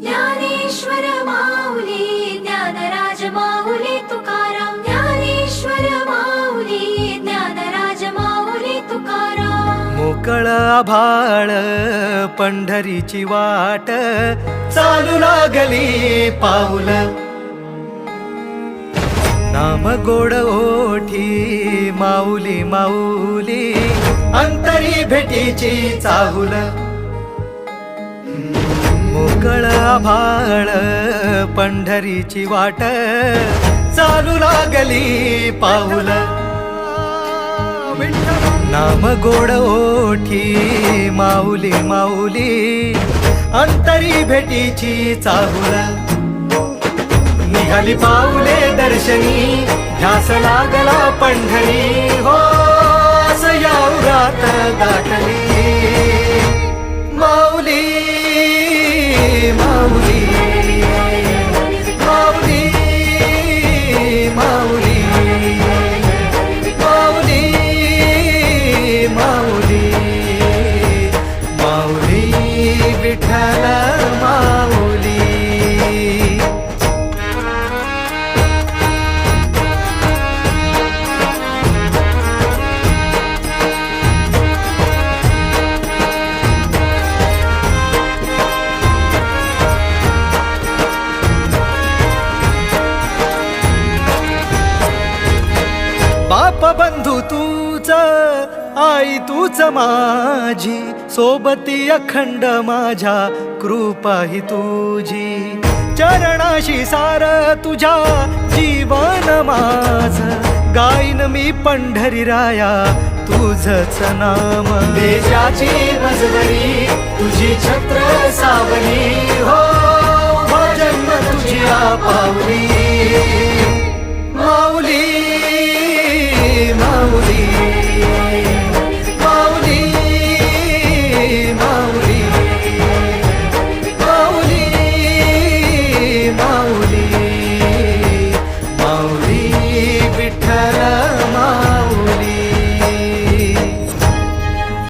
ज्ञानेश्वर माऊली ज्ञानराज माऊली तुकाराम ज्ञानेश्वर माऊली ज्ञानराज माऊली तुकाराम मोकळ आभाळ पंढरीची वाट चालू लागली पाऊल नाम गोड ओठी माऊली माऊली अंतरी भेटीची चाहुल मोकळ आभाळ पंढरीची वाट चालू लागली पाऊल नाम गोड ओठी माऊली माऊली अंतरी भेटीची चाहुल निघाली पाऊले दर्शनी ध्यास लागला पंढरी हो यात दाटली माऊली माऊली माऊली माऊली माऊली माऊली माऊली विठ्ठल माऊली बाप बंधू तूच आई तूच माझी सोबती अखंड माझ्या कृपा ही तुझी चरणाशी सार तुझ्या जीवन माझ गाईन मी पंढरी राया तुझच नाम देशाची मजबरी तुझी छत्र साव